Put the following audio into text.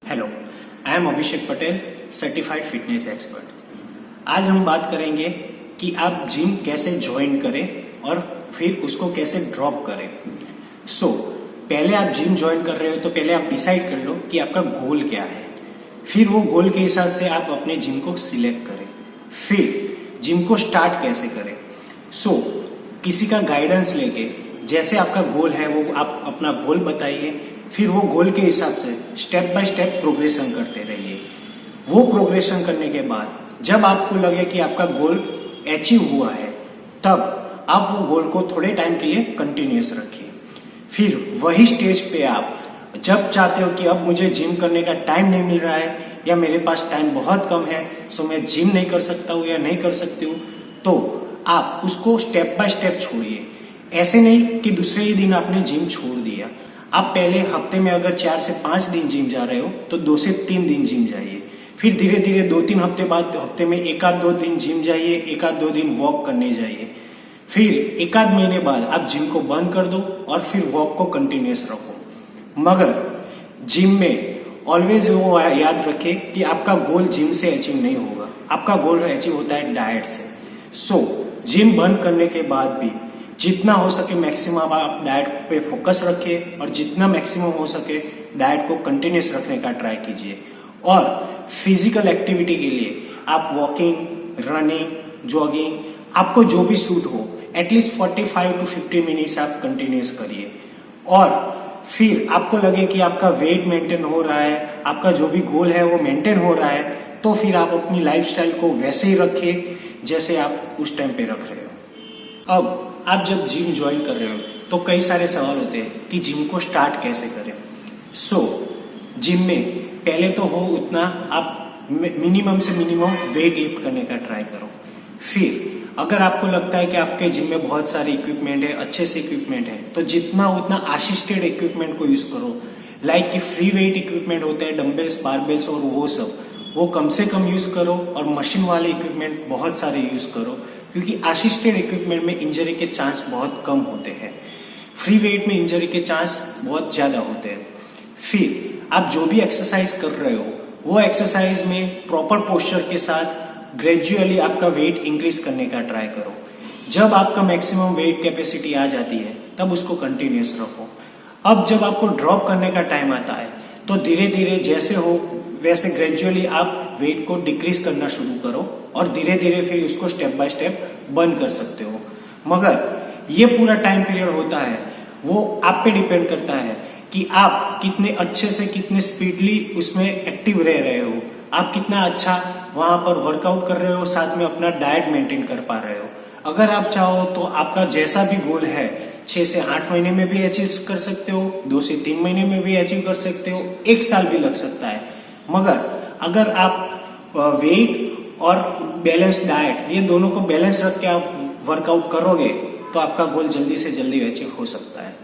Hello, I am Abhishek Patel, certified fitness expert. आज हम बात करेंगे कि आप जिम कैसे ज्वाइन करें और फिर उसको कैसे ड्रॉप करें। पहले आप जिम ज्वाइन कर रहे हो तो पहले आप डिसाइड कर लो कि आपका गोल क्या है। फिर वो गोल के हिसाब से आप अपने जिम को सिलेक्ट करें। फिर जिम को स्टार्ट कैसे करें। किसी का गाइडेंस लेके जैसे आपका गोल है वो आप अपना गोल बताइए, फिर वो गोल के हिसाब से स्टेप बाय स्टेप प्रोग्रेशन करते रहिए। वो प्रोग्रेशन करने के बाद जब आपको लगे कि आपका गोल अचीव हुआ है, तब आप वो गोल को थोड़े टाइम के लिए कंटिन्यूअस रखिए। फिर वही स्टेज पे आप जब चाहते हो कि अब मुझे जिम करने का टाइम नहीं मिल रहा है या मेरे पास टाइम बहुत कम है, सो मैं जिम नहीं कर सकता हूँ या नहीं कर सकती हूँ, तो आप उसको स्टेप बाय स्टेप छोड़िए। ऐसे नहीं कि दूसरे ही दिन आपने जिम छोड़ दिया। आप पहले हफ्ते में अगर 4 से 5 दिन जिम जा रहे हो तो 2 से 3 दिन जिम जाइए। फिर धीरे धीरे 2-3 हफ्ते बाद हफ्ते में 1-2 दिन जिम जाइए, 1-2 दिन वॉक करने जाइए। फिर 1-आध महीने बाद आप जिम को बंद कर दो और फिर वॉक को कंटिन्यूअस रखो। मगर जिम में ऑलवेज वो याद रखे कि आपका गोल जिम से अचीव नहीं होगा, आपका गोल अचीव होता है डाइट से। जिम बंद करने के बाद भी जितना हो सके मैक्सिमम आप डाइट पे फोकस रखिए और जितना मैक्सिमम हो सके डाइट को कंटिन्यूस रखने का ट्राई कीजिए। और फिजिकल एक्टिविटी के लिए आप वॉकिंग, रनिंग, जॉगिंग, आपको जो भी सूट हो, एटलीस्ट 45 to 50 मिनट्स आप कंटिन्यूस करिए। और फिर आपको लगे कि आपका वेट मेंटेन हो रहा है, आपका जो भी गोल है वो मेंटेन हो रहा है, तो फिर आप अपनी लाइफस्टाइल को वैसे ही रखिए जैसे आप उस टाइम पे रख रहे हो। अब आप जब जिम ज्वाइन कर रहे हो तो कई सारे सवाल होते हैं कि जिम को स्टार्ट कैसे करें। जिम में पहले तो हो उतना आप मिनिमम से मिनिमम वेट लिफ्ट करने का ट्राई करो। फिर अगर आपको लगता है कि आपके जिम में बहुत सारे इक्विपमेंट है, अच्छे से इक्विपमेंट है, तो जितना उतना असिस्टेड इक्विपमेंट को यूज करो। लाइक कि फ्री वेट इक्विपमेंट होते हैं, डंबल्स, बारबेल्स और वो सब, वो कम से कम यूज करो और मशीन वाले इक्विपमेंट बहुत सारे यूज करो, क्योंकि असिस्टेड इक्विपमेंट में इंजरी के चांस बहुत कम होते हैं। फ्री वेट में इंजरी के चांस बहुत ज्यादा होते हैं। फिर आप जो भी एक्सरसाइज कर रहे हो वो एक्सरसाइज में प्रॉपर पोस्चर के साथ ग्रेजुअली आपका वेट इंक्रीज करने का ट्राई करो। जब आपका मैक्सिमम वेट कैपेसिटी आ जाती है तब उसको कंटिन्यूअस रखो। अब जब आपको ड्रॉप करने का टाइम आता है तो धीरे धीरे जैसे हो वैसे ग्रेजुअली आप वेट को डिक्रीज करना शुरू करो और धीरे धीरे फिर उसको स्टेप बाय स्टेप बंद कर सकते हो। मगर ये पूरा टाइम पीरियड होता है वो आप पे डिपेंड करता है कि आप कितने अच्छे से, कितने स्पीडली उसमें एक्टिव रह रहे हो, आप कितना अच्छा वहां पर वर्कआउट कर रहे हो, साथ में अपना डाइट मेंटेन कर पा रहे हो। अगर आप चाहो तो आपका जैसा भी गोल है 6 से 8 महीने में भी अचीव कर सकते हो, 2 से 3 महीने में भी अचीव कर सकते हो, 1 साल भी लग सकता है। मगर अगर आप वेट और बैलेंस डाइट ये दोनों को बैलेंस रख के आप वर्कआउट करोगे तो आपका गोल जल्दी से जल्दी अचीव हो सकता है।